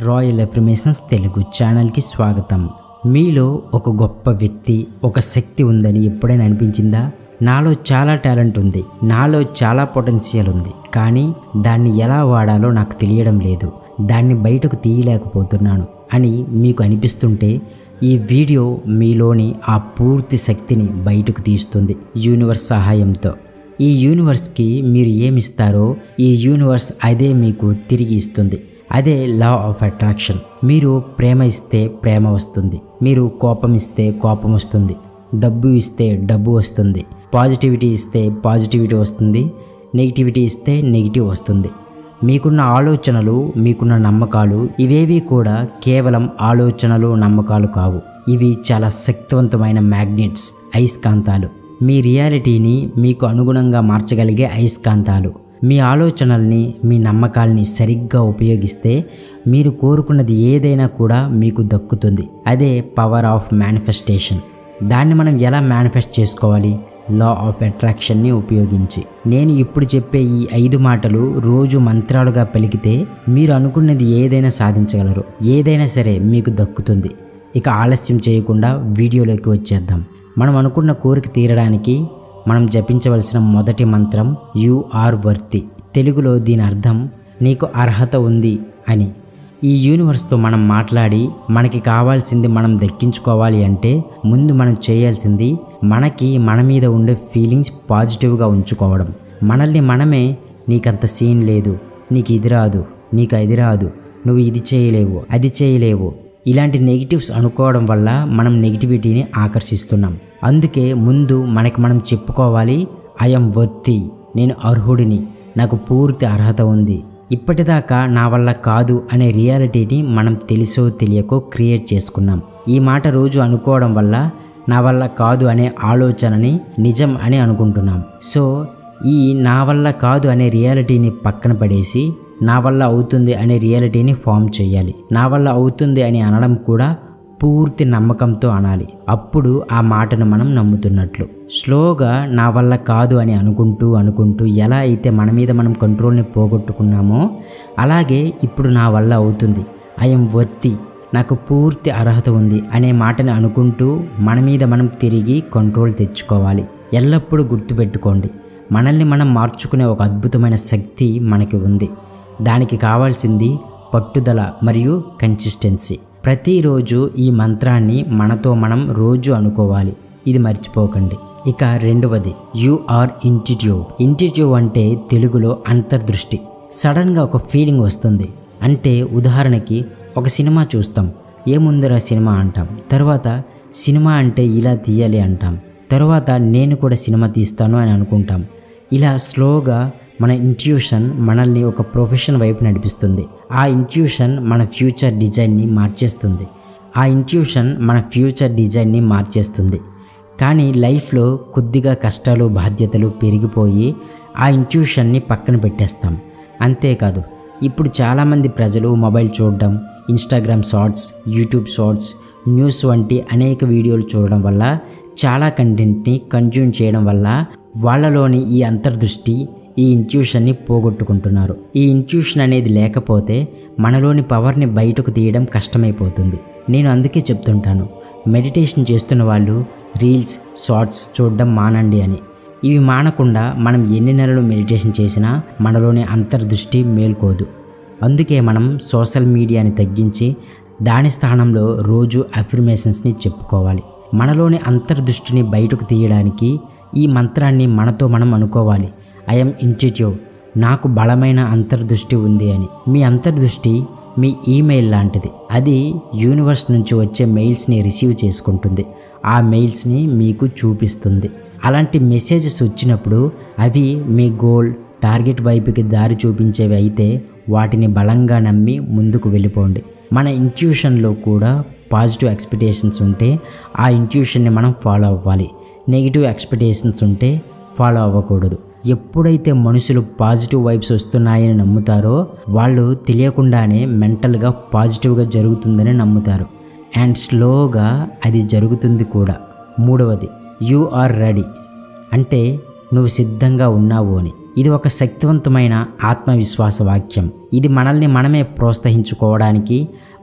Royal affirmations Telugu ఛానల్కి స్వాగతం. మీలో ఒక గొప్ప వ్యక్తి, ఒక శక్తి ఉందని ఎప్పుడైనా అనిపించిందా? నాలో చాలా టాలెంట్ ఉంది, నాలో చాలా పొటెన్షియల్ ఉంది, కానీ దాన్ని ఎలా వాడాలో నాకు తెలియడం లేదు, దాన్ని బయటకు తీయలేకపోతున్నాను అని మీకు అనిపిస్తుంటే ఈ వీడియో మీలోని ఆ పూర్తి శక్తిని బయటకు తీస్తుంది యూనివర్స్ సహాయంతో. ఈ యూనివర్స్కి మీరు ఏమిస్తారో ఈ యూనివర్స్ అదే మీకు తిరిగి ఇస్తుంది. అదే లా ఆఫ్ అట్రాక్షన్. మీరు ప్రేమ ఇస్తే ప్రేమ వస్తుంది, మీరు కోపం ఇస్తే కోపం వస్తుంది, డబ్బు ఇస్తే డబ్బు వస్తుంది, పాజిటివిటీ ఇస్తే పాజిటివిటీ వస్తుంది, నెగిటివిటీ ఇస్తే నెగిటివ్ వస్తుంది. మీకున్న ఆలోచనలు, మీకున్న నమ్మకాలు ఇవేవి కూడా కేవలం ఆలోచనలు, నమ్మకాలు కావు. ఇవి చాలా శక్తివంతమైన మ్యాగ్నెట్స్, అయస్కాంతాలు. మీ రియాలిటీని మీకు అనుగుణంగా మార్చగలిగే అయస్కాంతాలు. మీ ఆలోచనల్ని, మీ నమ్మకాల్ని సరిగ్గా ఉపయోగిస్తే మీరు కోరుకున్నది ఏదైనా కూడా మీకు దక్కుతుంది. అదే పవర్ ఆఫ్ మేనిఫెస్టేషన్. దాన్ని మనం ఎలా మేనిఫెస్ట్ చేసుకోవాలి? లా ఆఫ్ అట్రాక్షన్ని ఉపయోగించి. నేను ఇప్పుడు చెప్పే ఈ 5 మాటలు రోజు మంత్రాలుగా పలికితే మీరు అనుకున్నది ఏదైనా సాధించగలరు, ఏదైనా సరే మీకు దక్కుతుంది. ఇక ఆలస్యం చేయకుండా వీడియోలోకి వచ్చేద్దాం. మనం అనుకున్న కోరిక తీరడానికి మనం జపించవలసిన మొదటి మంత్రం యు ఆర్ వర్తి. తెలుగులో దీని అర్థం నీకు అర్హత ఉంది అని. ఈ యూనివర్స్తో మనం మాట్లాడి మనకి కావాల్సింది మనం దక్కించుకోవాలి అంటే ముందు మనం చేయాల్సింది మన మీద ఉండే ఫీలింగ్స్ పాజిటివ్గా ఉంచుకోవడం. మనల్ని మనమే నీకంత సీన్ లేదు, నీకు ఇది రాదు, నీకు అది రాదు, నువ్వు ఇది చేయలేవు, అది చేయలేవు, ఇలాంటి నెగిటివ్స్ అనుకోవడం వల్ల మనం నెగిటివిటీని ఆకర్షిస్తున్నాం. అందుకే ముందు మనకి మనం చెప్పుకోవాలి, ఐఎమ్ వర్తి, నేను అర్హుడిని, నాకు పూర్తి అర్హత ఉంది. ఇప్పటిదాకా నా వల్ల కాదు అనే రియాలిటీని మనం తెలుసో తెలియకో క్రియేట్ చేసుకున్నాం. ఈ మాట రోజు అనుకోవడం వల్ల నా వల్ల కాదు అనే ఆలోచనని నిజం అని అనుకుంటున్నాం. సో ఈ నా వల్ల కాదు అనే రియాలిటీని పక్కన పడేసి నా వల్ల అవుతుంది అనే రియాలిటీని ఫామ్ చేయాలి. నా వల్ల అవుతుంది అని అనడం కూడా పూర్తి నమ్మకంతో అనాలి. అప్పుడు ఆ మాటను మనం నమ్ముతున్నట్లు. స్లోగా నా వల్ల కాదు అని అనుకుంటూ ఎలా అయితే మన మీద మనం కంట్రోల్ని పోగొట్టుకున్నామో అలాగే ఇప్పుడు నా వల్ల అవుతుంది, ఐఎమ్ వర్తి, నాకు పూర్తి అర్హత ఉంది అనే మాటని అనుకుంటూ మన మీద మనం తిరిగి కంట్రోల్ తెచ్చుకోవాలి. ఎల్లప్పుడూ గుర్తుపెట్టుకోండి, మనల్ని మనం మార్చుకునే ఒక అద్భుతమైన శక్తి మనకి ఉంది. దానికి కావాల్సింది పట్టుదల మరియు కన్సిస్టెన్సీ. ప్రతిరోజు ఈ మంత్రాన్ని మనతో మనం రోజు అనుకోవాలి, ఇది మర్చిపోకండి. ఇక రెండవది యు ఆర్ ఇంట్యూటివ్. ఇంట్యూటివ్ అంటే తెలుగులో అంతర్దృష్టి. సడన్గా ఒక ఫీలింగ్ వస్తుంది. అంటే ఉదాహరణకి ఒక సినిమా చూస్తాం, ఏముందిరా సినిమా అంటాం, తర్వాత సినిమా అంటే ఇలా తీయాలి అంటాం, తర్వాత నేను కూడా సినిమా తీస్తాను అని అనుకుంటాం. ఇలా స్లోగా మన ఇంట్యూషన్ మనల్ని ఒక ప్రొఫెషన్ వైపు నడిపిస్తుంది. ఆ ఇంట్యూషన్ మన ఫ్యూచర్ డిజైన్ని మార్చేస్తుంది. కానీ లైఫ్లో కొద్దిగా కష్టాలు, బాధ్యతలు పెరిగిపోయి ఆ ఇంట్యూషన్ని పక్కన పెట్టేస్తాం. అంతేకాదు, ఇప్పుడు చాలామంది ప్రజలు మొబైల్ చూడడం, Instagram shorts, YouTube shorts, news వంటి అనేక వీడియోలు చూడడం వల్ల, చాలా కంటెంట్ని కన్జ్యూమ్ చేయడం వల్ల వాళ్ళలోని ఈ అంతర్దృష్టి, ఈ ఇంట్యూషన్ని పోగొట్టుకుంటున్నారు. ఈ ఇంట్యూషన్ అనేది లేకపోతే మనలోని పవర్ని బయటకు తీయడం కష్టమైపోతుంది. నేను అందుకే చెప్తుంటాను, మెడిటేషన్ చేస్తున్న వాళ్ళు రీల్స్, షార్ట్స్ చూడడం మానండి అని. ఇవి మానకుండా మనం ఎన్ని నెలలు మెడిటేషన్ చేసినా మనలోని అంతర్దృష్టి మేల్కోదు. అందుకే మనం సోషల్ మీడియాని తగ్గించి దాని స్థానంలో రోజు అఫర్మేషన్స్ని చెప్పుకోవాలి. మనలోని అంతర్దృష్టిని బయటకు తీయడానికి ఈ మంత్రాన్ని మనతో మనం అనుకోవాలి, ఐఎమ్ ఇంట్యూటివ్, నాకు బలమైన అంతర్దృష్టి ఉంది అని. మీ అంతర్దృష్టి మీ ఈమెయిల్ లాంటిది. అది యూనివర్స్ నుంచి వచ్చే మెయిల్స్ని రిసీవ్ చేసుకుంటుంది, ఆ మెయిల్స్ని మీకు చూపిస్తుంది. అలాంటి మెసేజెస్ వచ్చినప్పుడు అవి మీ గోల్, టార్గెట్ వైపుకి దారి చూపించేవి అయితే వాటిని బలంగా నమ్మి ముందుకు వెళ్ళిపోండి. మన ఇంట్యూషన్లో కూడా పాజిటివ్ ఎక్స్పెక్టేషన్స్ ఉంటే ఆ ఇంట్యూషన్ని మనం ఫాలో అవ్వాలి. నెగిటివ్ ఎక్స్పెక్టేషన్స్ ఉంటే ఫాలో అవ్వకూడదు. ఎప్పుడైతే మనుషులు పాజిటివ్ వైబ్స్ వస్తున్నాయని నమ్ముతారో వాళ్ళు తెలియకుండానే మెంటల్గా పాజిటివ్గా జరుగుతుందని నమ్ముతారు. అండ్ స్లోగా అది జరుగుతుంది కూడా. మూడవది యు ఆర్ రెడీ. అంటే నువ్వు సిద్ధంగా ఉన్నావు అని. ఇది ఒక శక్తివంతమైన ఆత్మవిశ్వాస వాక్యం. ఇది మనల్ని మనమే ప్రోత్సహించుకోవడానికి,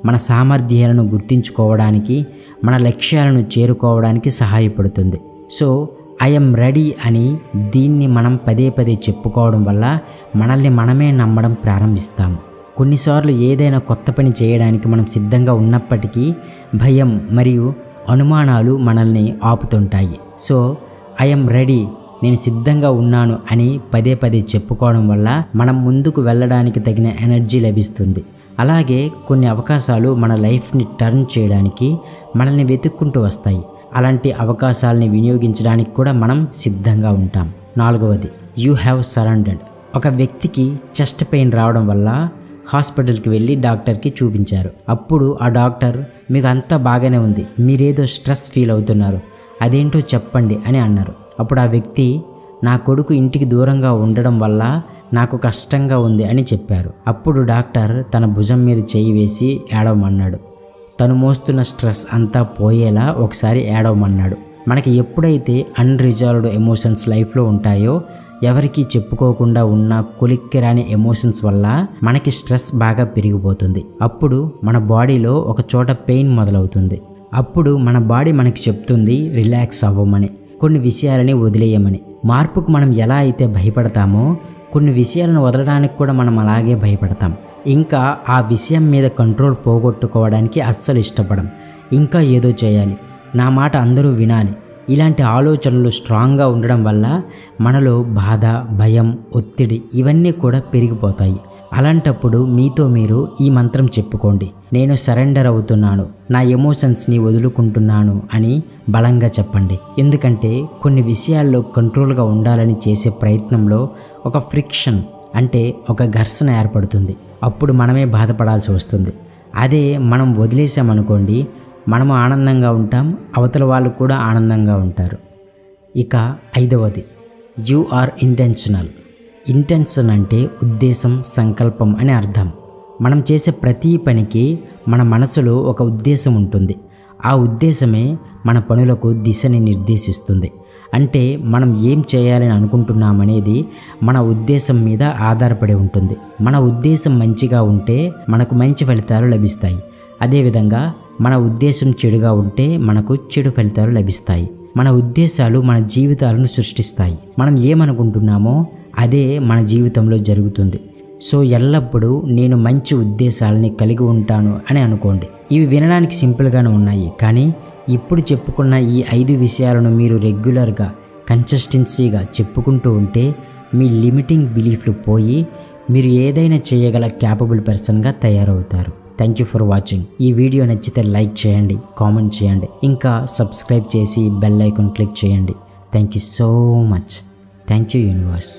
మన సామర్థ్యాలను గుర్తించుకోవడానికి, మన లక్ష్యాలను చేరుకోవడానికి సహాయపడుతుంది. సో ఐఎమ్ రెడీ అని దీన్ని మనం పదే పదే చెప్పుకోవడం వల్ల మనల్ని మనమే నమ్మడం ప్రారంభిస్తాము. కొన్నిసార్లు ఏదైనా కొత్త పని చేయడానికి మనం సిద్ధంగా ఉన్నప్పటికీ భయం మరియు అనుమానాలు మనల్ని ఆపుతుంటాయి. సో ఐఎమ్ రెడీ, నేను సిద్ధంగా ఉన్నాను అని పదే పదే చెప్పుకోవడం వల్ల మనం ముందుకు వెళ్ళడానికి తగిన ఎనర్జీ లభిస్తుంది. అలాగే కొన్ని అవకాశాలు మన లైఫ్ని టర్న్ చేయడానికి మనల్ని వెతుక్కుంటూ వస్తాయి. అలాంటి అవకాశాలని వినియోగించడానికి కూడా మనం సిద్ధంగా ఉంటాం. 4వది, యూ హ్యావ్ సరెండర్డ్. ఒక వ్యక్తికి చెస్ట్ పెయిన్ రావడం వల్ల హాస్పిటల్కి వెళ్ళి డాక్టర్కి చూపించారు. అప్పుడు ఆ డాక్టర్, మీకు అంతా బాగానే ఉంది, మీరేదో స్ట్రెస్ ఫీల్ అవుతున్నారు, అదేంటో చెప్పండి అని అన్నారు. అప్పుడు ఆ వ్యక్తి, నా కొడుకు ఇంటికి దూరంగా ఉండడం వల్ల నాకు కష్టంగా ఉంది అని చెప్పారు. అప్పుడు డాక్టర్ తన భుజం మీద చేయి వేసి ఏడవమన్నాడు. తను మోస్తున్న స్ట్రెస్ అంతా పోయేలా ఒకసారి ఏడవమన్నాడు. మనకి ఎప్పుడైతే అన్రిజాల్వ్డ్ ఎమోషన్స్ లైఫ్లో ఉంటాయో, ఎవరికి చెప్పుకోకుండా ఉన్న కొలిక్కిరాని ఎమోషన్స్ వల్ల మనకి స్ట్రెస్ బాగా పెరిగిపోతుంది. అప్పుడు మన బాడీలో ఒక చోట పెయిన్ మొదలవుతుంది. అప్పుడు మన బాడీ మనకి చెప్తుంది రిలాక్స్ అవ్వమని, కొన్ని విషయాలని వదిలేయమని. మార్పుకు మనం ఎలా అయితే భయపడతామో కొన్ని విషయాలను వదలడానికి కూడా మనం అలాగే భయపడతాం. ఇంకా ఆ విషయం మీద కంట్రోల్ పోగొట్టుకోవడానికి అస్సలు ఇష్టపడం. ఇంకా ఏదో చేయాలి, నా మాట అందరూ వినాలి, ఇలాంటి ఆలోచనలు స్ట్రాంగ్గా ఉండడం వల్ల మనలో బాధ, భయం, ఒత్తిడి ఇవన్నీ కూడా పెరిగిపోతాయి. అలాంటప్పుడు మీతో మీరు ఈ మంత్రం చెప్పుకోండి, నేను సరెండర్ అవుతున్నాను, నా ఎమోషన్స్ని వదులుకుంటున్నాను అని బలంగా చెప్పండి. ఎందుకంటే కొన్ని విషయాల్లో కంట్రోల్గా ఉండాలని చేసే ప్రయత్నంలో ఒక ఫ్రిక్షన్ అంటే ఒక ఘర్షణ ఏర్పడుతుంది. అప్పుడు మనమే బాధపడాల్సి వస్తుంది. అదే మనం వదిలేసామనుకోండి, మనము ఆనందంగా ఉంటాం, అవతల వాళ్ళు కూడా ఆనందంగా ఉంటారు. ఇక 5వది, యు ఆర్ ఇంటెన్షనల్. ఇంటెన్షన్ అంటే ఉద్దేశం, సంకల్పం అని అర్థం. మనం చేసే ప్రతి పనికి మన మనసులో ఒక ఉద్దేశం ఉంటుంది. ఆ ఉద్దేశమే మన పనులకు దిశని నిర్దేశిస్తుంది. అంటే మనం ఏం చేయాలని అనుకుంటున్నామనేది మన ఉద్దేశం మీద ఆధారపడి ఉంటుంది. మన ఉద్దేశం మంచిగా ఉంటే మనకు మంచి ఫలితాలు లభిస్తాయి. అదేవిధంగా మన ఉద్దేశం చెడుగా ఉంటే మనకు చెడు ఫలితాలు లభిస్తాయి. మన ఉద్దేశాలు మన జీవితాలను సృష్టిస్తాయి. మనం ఏమనుకుంటున్నామో అదే మన జీవితంలో జరుగుతుంది. సో ఎల్లప్పుడూ నేను మంచి ఉద్దేశాలని కలిగి ఉంటాను అని అనుకోండి. ఇవి వినడానికి సింపుల్గానే ఉన్నాయి, కానీ ఇప్పుడు చెప్పుకున్న ఈ 5 విషయాలను మీరు రెగ్యులర్గా, కన్సిస్టెన్సీగా చెప్పుకుంటూ ఉంటే మీ లిమిటింగ్ బిలీఫ్లు పోయి మీరు ఏదైనా చేయగల క్యాపబుల్ పర్సన్గా తయారవుతారు. Thank you for watching. ఈ వీడియో నచ్చితే లైక్ చేయండి, కామెంట్ చేయండి, ఇంకా సబ్స్క్రైబ్ చేసి బెల్ ఐకాన్ క్లిక్ చేయండి. Thank you so much. Thank you universe.